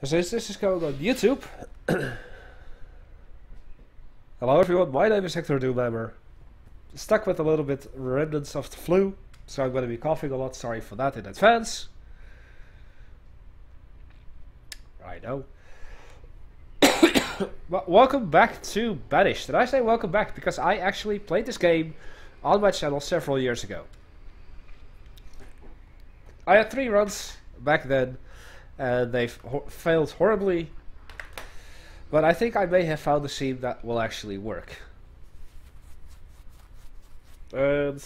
Since this is going on YouTube, hello everyone, my name is Hecthor Doomhammer. Stuck with a little bit remnants of the flu, so I'm going to be coughing a lot, sorry for that in advance. I know. Well, welcome back to Banished. And I say welcome back because I actually played this game on my channel several years ago. I had 3 runs back then, and they failed horribly. But I think I may have found a scene that will actually work. And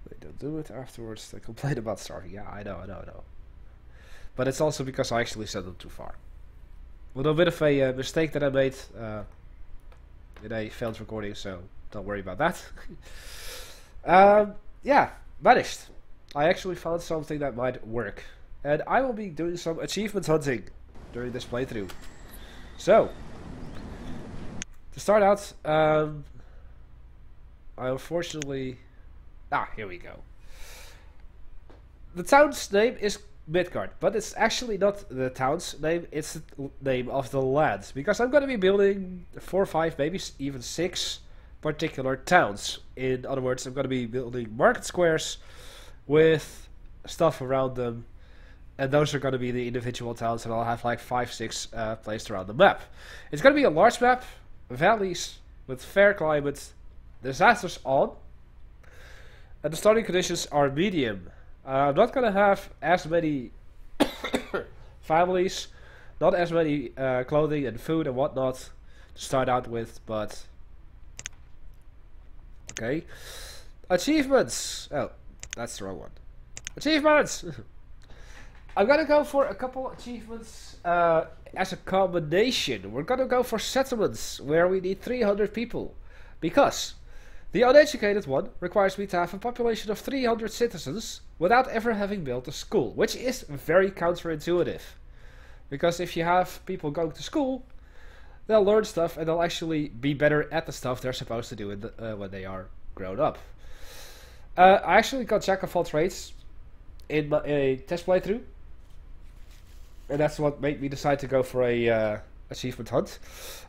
they don't do it afterwards. They complain about starting. Yeah, I know. But it's also because I actually sent them too far. A little bit of a mistake that I made in a failed recording, so don't worry about that. Yeah, Banished. I actually found something that might work. And I will be doing some achievement hunting during this playthrough. So, to start out, I unfortunately... here we go. The town's name is Midgard, but it's actually not the town's name, it's the name of the land. Because I'm going to be building 4 or 5, maybe even 6 particular towns. In other words, I'm going to be building market squares with stuff around them. And those are going to be the individual towns, and I'll have like 5, 6 placed around the map. It's going to be a large map, valleys with fair climate, disasters on. And the starting conditions are medium. I'm not going to have as many families, not as many clothing and food and whatnot to start out with, but... Okay. Achievements! Oh, that's the wrong one. Achievements! I'm gonna go for a couple achievements as a combination. We're gonna go for settlements where we need 300 people. Because the uneducated one requires me to have a population of 300 citizens without ever having built a school. Which is very counterintuitive. Because if you have people going to school, they'll learn stuff and they'll actually be better at the stuff they're supposed to do when they are grown up. I actually got Jack of all trades in a test playthrough. And that's what made me decide to go for a achievement hunt.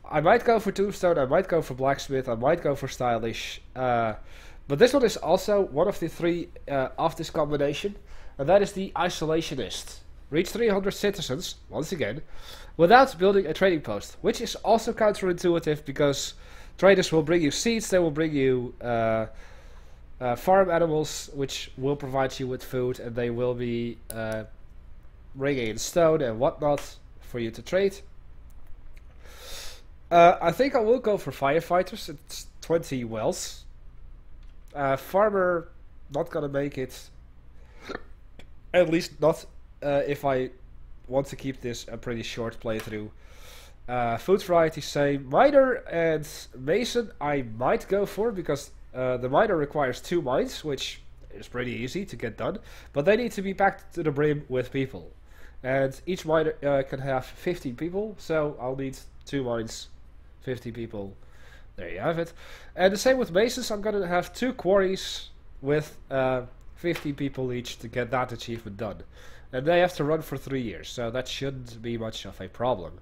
I might go for tombstone, I might go for blacksmith, I might go for stylish. But this one is also one of the 3 of this combination. And that is the isolationist. Reach 300 citizens, once again, without building a trading post. Which is also counterintuitive because traders will bring you seeds, they will bring you farm animals, which will provide you with food, and they will be bringing in stone and whatnot for you to trade. I think I will go for firefighters. It's 20 wells. Farmer, not gonna make it. At least not if I want to keep this a pretty short playthrough. Food variety, same. Miner and mason I might go for because the miner requires 2 mines, which is pretty easy to get done. But they need to be packed to the brim with people. And each miner can have 15 people, so I'll need 2 mines, 50 people. There you have it. And the same with masons, I'm going to have 2 quarries with 50 people each to get that achievement done. And they have to run for 3 years, so that shouldn't be much of a problem.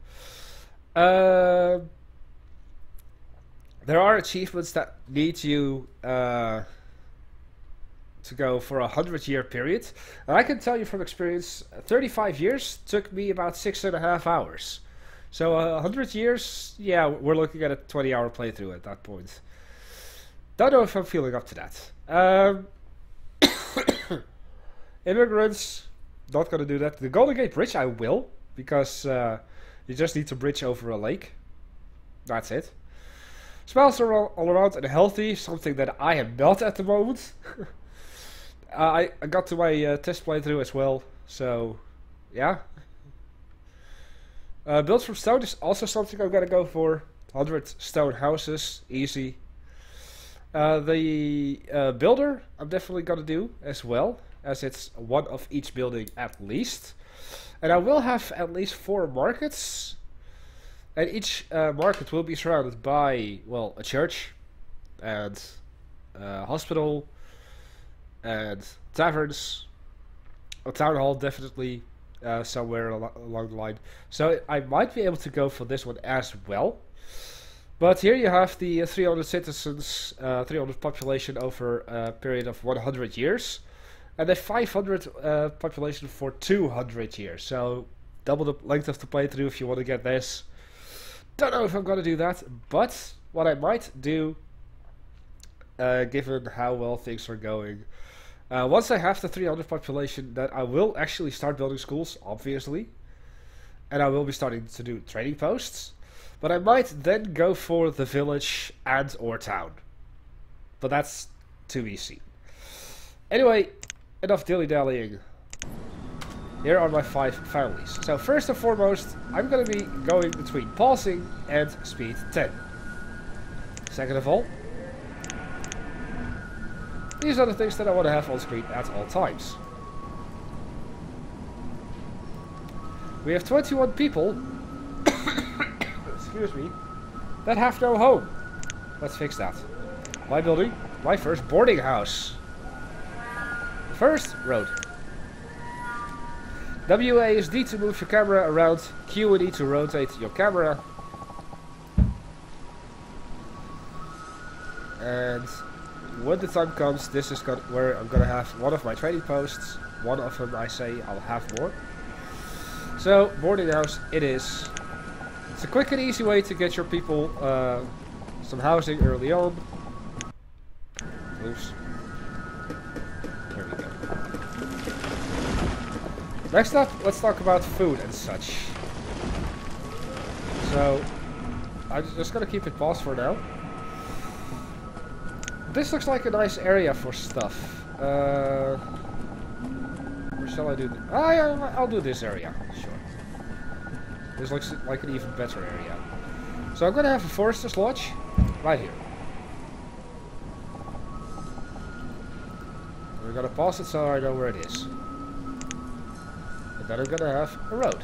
There are achievements that need you to go for a 100-year period. And I can tell you from experience, 35 years took me about 6.5 hours. So 100 years, yeah, we're looking at a 20-hour playthrough at that point. Don't know if I'm feeling up to that. Immigrants, not gonna do that. The Golden Gate Bridge I will, because you just need to bridge over a lake. That's it. Smells are all around and healthy, something that I am not at the moment. I got to my test playthrough as well, so yeah. Built from stone is also something I'm gonna go for. 100 stone houses, easy. The builder I'm definitely gonna do as well, as it's 1 of each building at least. And I will have at least 4 markets. And each market will be surrounded by, well, a church and a hospital and taverns, a town hall definitely, somewhere along the line. So I might be able to go for this one as well. But here you have the 300 citizens, 300 population over a period of 100 years. And a 500 population for 200 years. So double the length of the playthrough if you want to get this. Don't know if I'm going to do that. But what I might do, given how well things are going, once I have the 300 population, then I will actually start building schools, obviously. And I will be starting to do trading posts. But I might then go for the village and or town. But that's to be seen. Anyway, enough dilly-dallying. Here are my 5 families. So first and foremost, I'm going to be going between pausing and speed 10. Second of all, these are the things that I want to have on screen at all times. We have 21 people, excuse me, that have no home. Let's fix that. By building my first boarding house. First, road. WA is D to move your camera around, Q and E to rotate your camera. And when the time comes, this is where I'm gonna have one of my trading posts. One of them, I say, I'll have more. So, boarding house it is. It's a quick and easy way to get your people some housing early on. Oops. There we go. Next up, let's talk about food and such. So, I'm just gonna keep it paused for now. This looks like a nice area for stuff. Where shall I do? I'll do this area. Sure. This looks like an even better area. So I'm gonna have a forester's lodge right here. We're gonna pause it so I know where it is. And then I'm gonna have a road.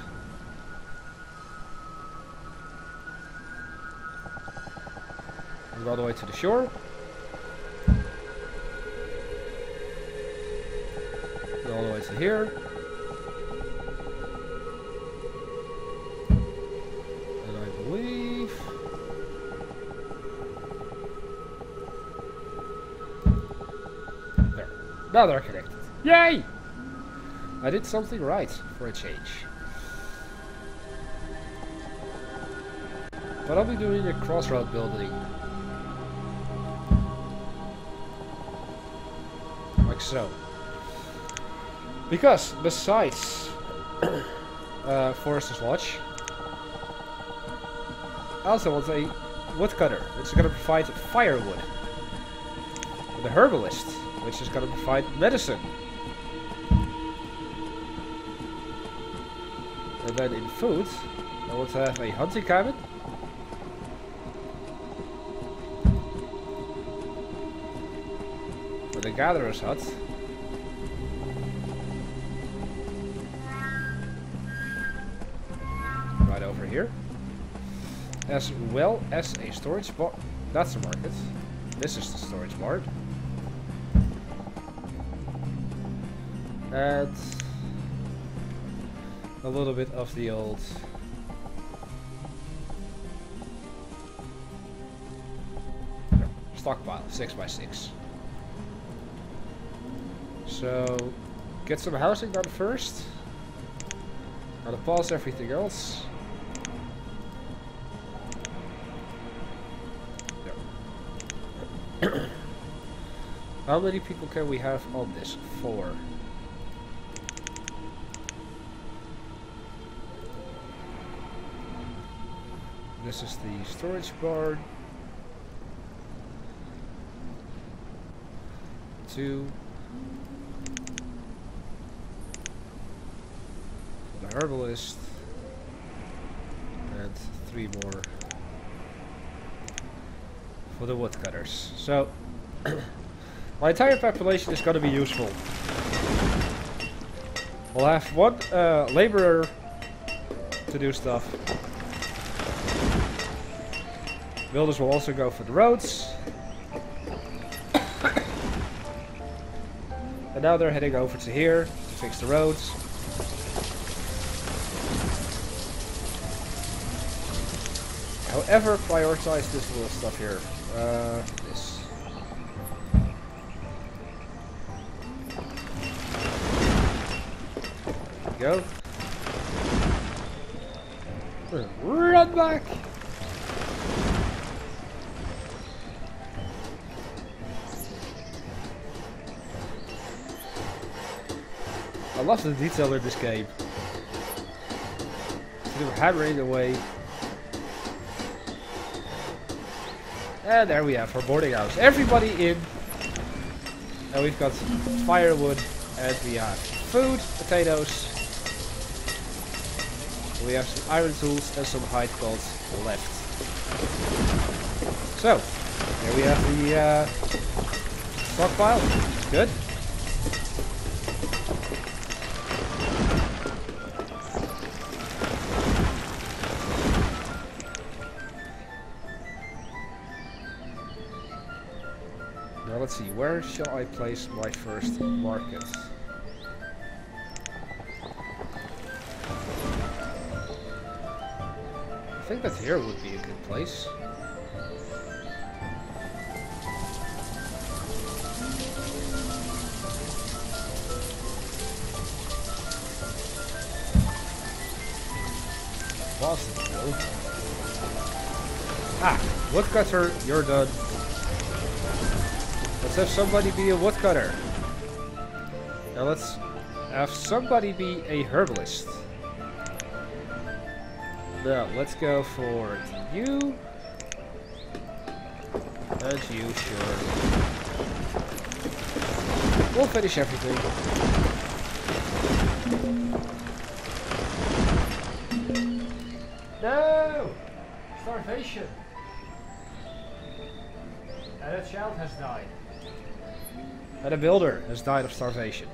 And go all the way to the shore. All the way to here. And I believe there. Now they're connected. Yay! I did something right for a change. But I'll be doing a crossroad building. Like so. Because besides Forester's Lodge, I also want a woodcutter, which is going to provide firewood. And a herbalist, which is going to provide medicine. And then in food, I want to have a hunting cabin. With a gatherer's hut. Over here, as well as a storage bar. That's the market. This is the storage bar, and a little bit of the old stockpile, 6x6. So get some housing done first. Gotta pause everything else. How many people can we have on this? 4. This is the storage barn. 2. For the herbalist. And 3 more for the woodcutters. So my entire population is going to be useful. We'll have 1 laborer to do stuff. Builders will also go for the roads. And now they're heading over to here to fix the roads. However, prioritize this little stuff here. This. There we go. Run back! I love the detail in this game. They were hammering away. And there we have our boarding house. Everybody in. And we've got firewood. And we have food, potatoes. We have some iron tools and some hide cloth left. So, here we have the stockpile. Good. Now let's see, where shall I place my first market? I think that here would be a good place. Boston, though. Ah, woodcutter, you're done. Let's have somebody be a woodcutter. Now let's have somebody be a herbalist. Now let's go for you. And you, sure. We'll finish everything. No! Starvation! And a child has died. And a builder has died of starvation.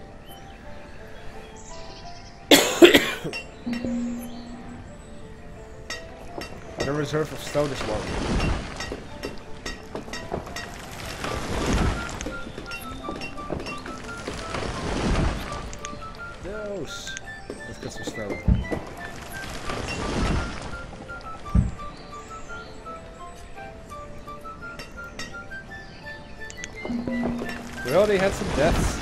And a reserve of stone is low. Those. Let's get some stone. We already had some deaths.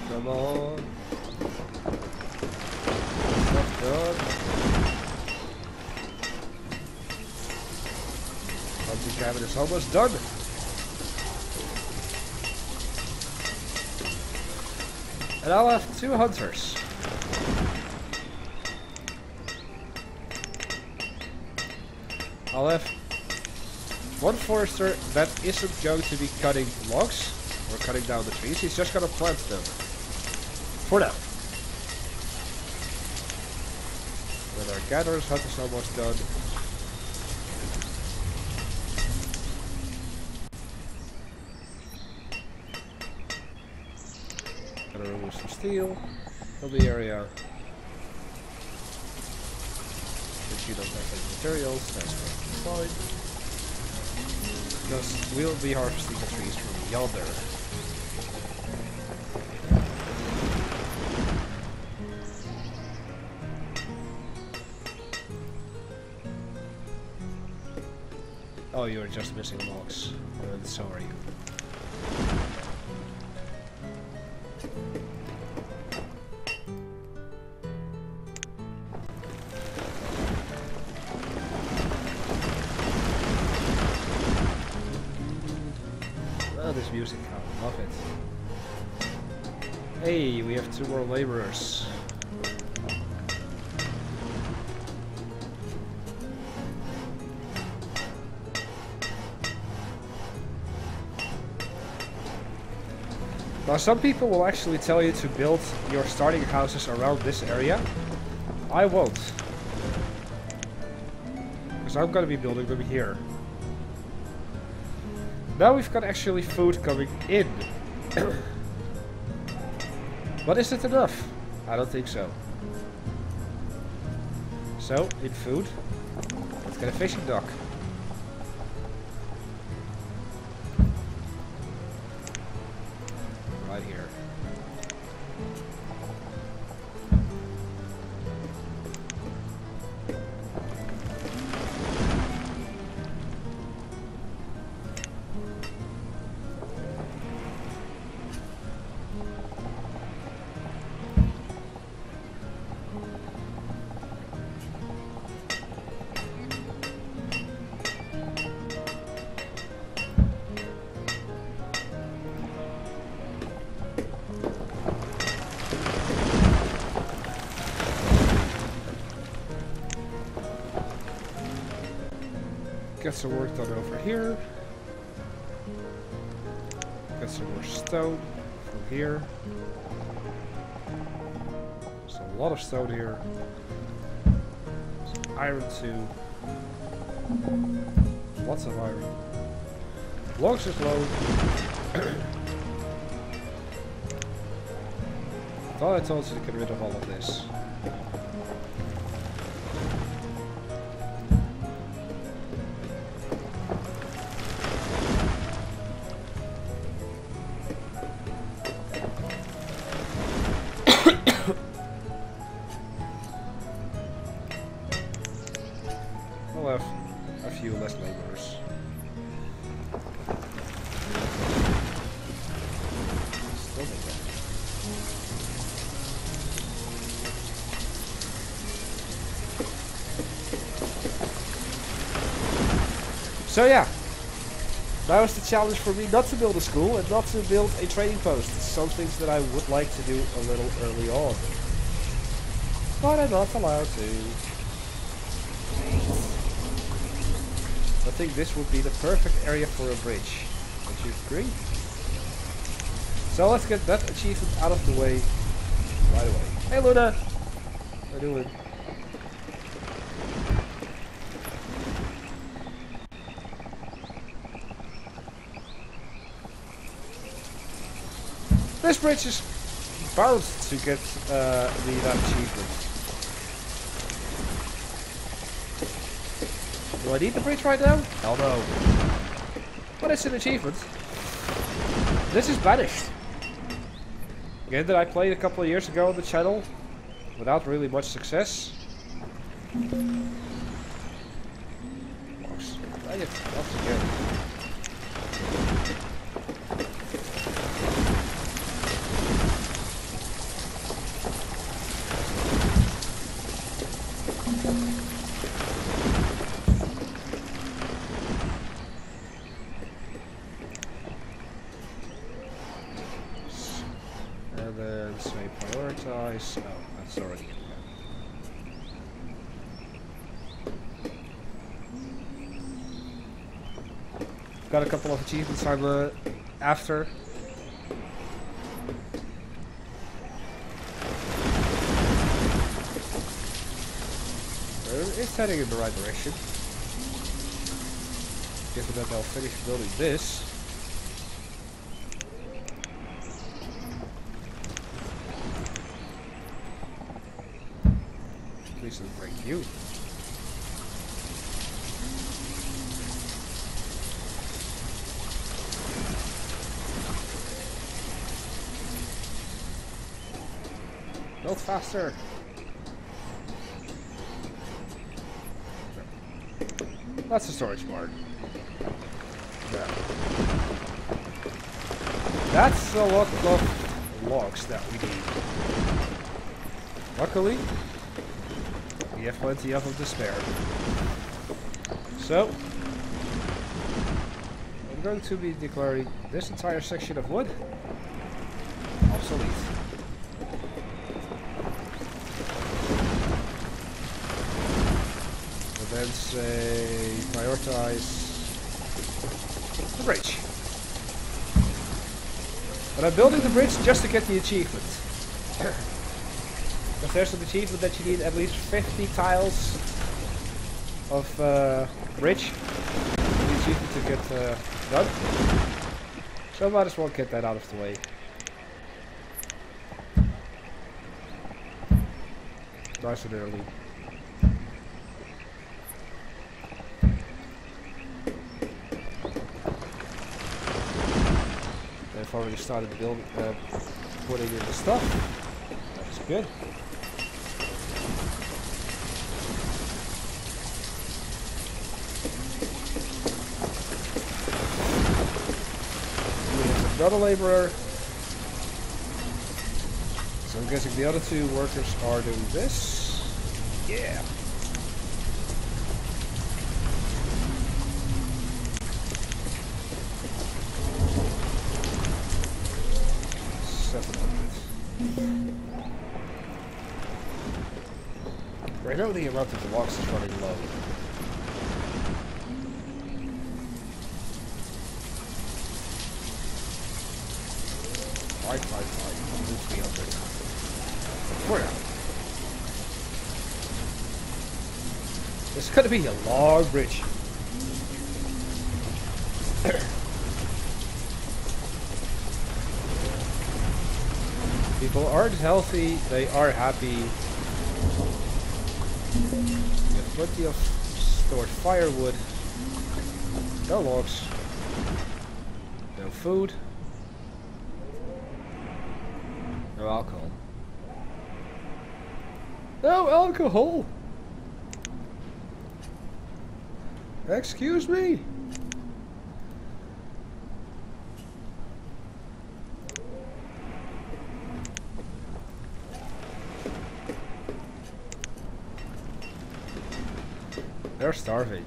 Come on. Stuff done. Hunting cabin is almost done. And I'll have 2 hunters. I'll have 1 forester that isn't going to be cutting logs or cutting down the trees. He's just gonna plant them. For now. And our gatherer's hut is almost done. Gonna remove some steel from the area. Since you don't have any materials, that's fine. Because we'll be harvesting the trees from yonder. Oh, you're just missing logs. And so are you. Oh, this music, I love it. Hey, we have 2 more laborers. Now some people will actually tell you to build your starting houses around this area. I won't. Because I'm gonna be building them here. Now we've got actually food coming in. But is it enough? I don't think so. So, in food, let's get a fishing dock. Right here. Get some work done over here. Get some more stone from here. There's a lot of stone here. Some iron too. Lots of iron. Logs is low. Thought I told you to get rid of all of this. We'll have a few less laborers. Still make that. So yeah, that was the challenge for me, not to build a school and not to build a trading post. Some things that I would like to do a little early on. But I'm not allowed to. I think this would be the perfect area for a bridge. Don't you agree? So let's get that achievement out of the way right away. Hey Luna! How you doing? This bridge is bound to get that achievement. Do I need the bridge right now? Hell no. But it's an achievement. This is Banished. Game that I played a couple of years ago on the channel without really much success. I get lots again. And then say prioritize. Oh, that's already in there. Got a couple of achievements I'm after. It's heading in the right direction. Given that I'll finish building this. Please and thank you. Build faster. That's a storage part. Yeah. That's a lot of logs that we need. Luckily, we have plenty of them to spare. So, I'm going to be declaring this entire section of wood obsolete. Then say prioritize the bridge. But I'm building the bridge just to get the achievement. Because there's an achievement that you need at least 50 tiles of bridge for the achievement to get done. So I might as well get that out of the way. Nice and early. I've already started building, putting in the stuff. That's good. We have another laborer. So I'm guessing the other two workers are doing this. Yeah. I know the amount of logs is running low. Fine. I'll do 300. For now. This is gonna be a long bridge. People aren't healthy, they are happy. We have plenty of stored firewood. No logs. No food. No alcohol. No alcohol! Excuse me! They're starving.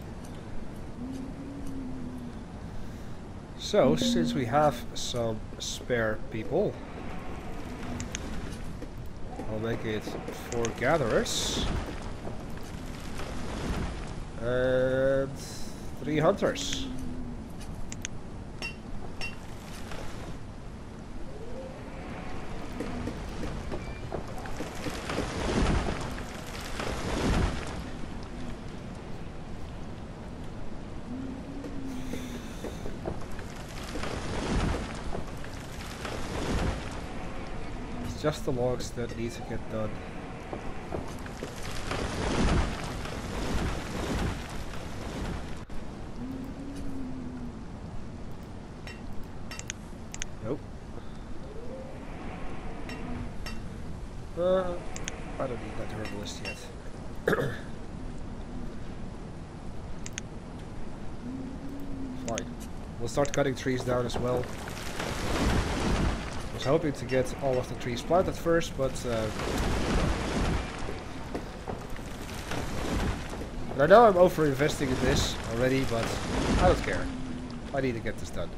So, since we have some spare people, I'll make it 4 gatherers and 3 hunters. Just the logs that need to get done. Nope. I don't need that herbalist yet. Fine. We'll start cutting trees down as well. I was hoping to get all of the trees planted first, but and I know I'm over-investing in this already, but I don't care. I need to get this done.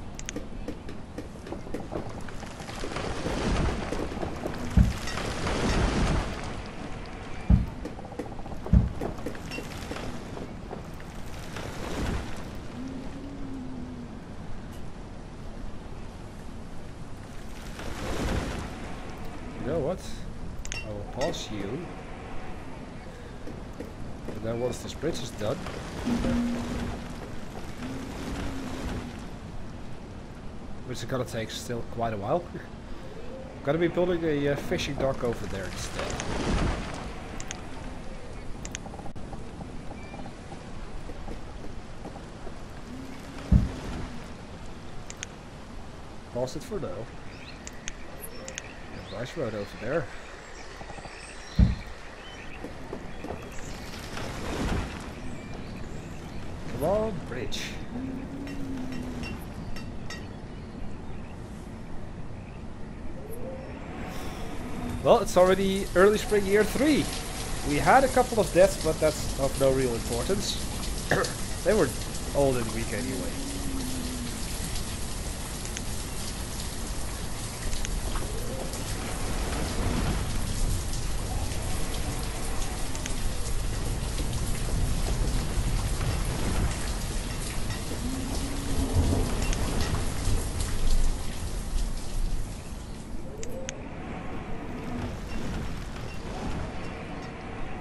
You know what? I will pause you. And then once this bridge is done, which is gonna take still quite a while, I'm gonna be building a fishing dock over there instead. Pause it for now. Nice road over there. Come on, bridge. Well, it's already early spring year 3. We had a couple of deaths, but that's of no real importance. They were all in the week anyway.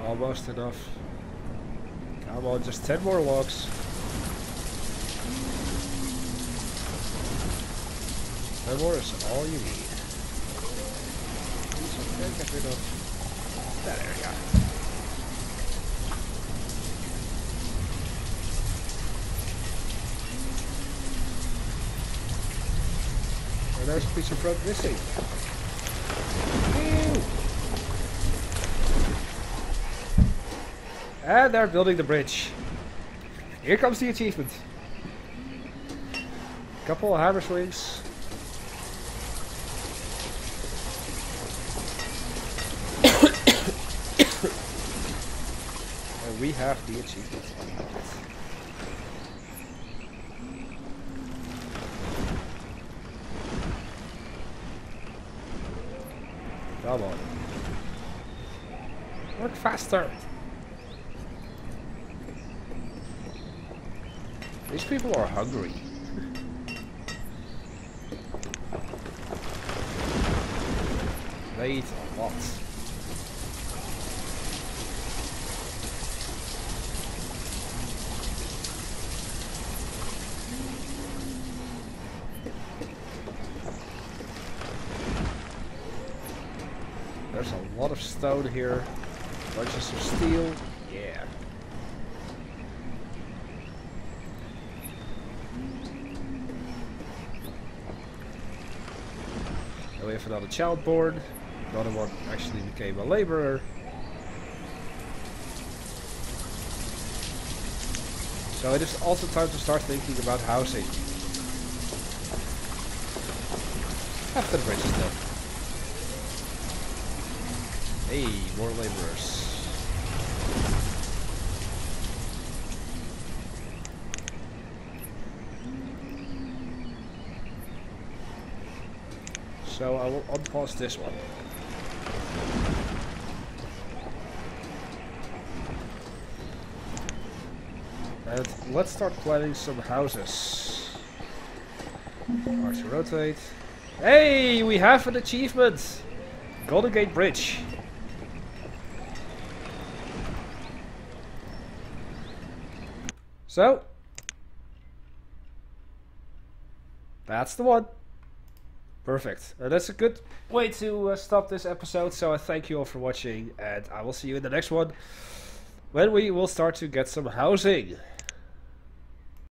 Almost enough. Come on, just 10 more logs. 10 more is all you need. So get rid of that area. And there's a piece of road missing. Ew. And they're building the bridge. Here comes the achievement. Couple of hammer swings. And we have the achievement. Come on. Work faster. These people are hungry. They eat a lot. There's a lot of stone here. Bunches of steel. Yeah. And we have another child born. Another one actually became a laborer. So it is also time to start thinking about housing. Half the bridge is done. Hey, more laborers. So I will unpause this one. And let's start planning some houses. R to rotate. Hey, we have an achievement! Golden Gate Bridge. So, that's the one. Perfect. That's a good way to stop this episode. So I thank you all for watching, and I will see you in the next one, when we will start to get some housing.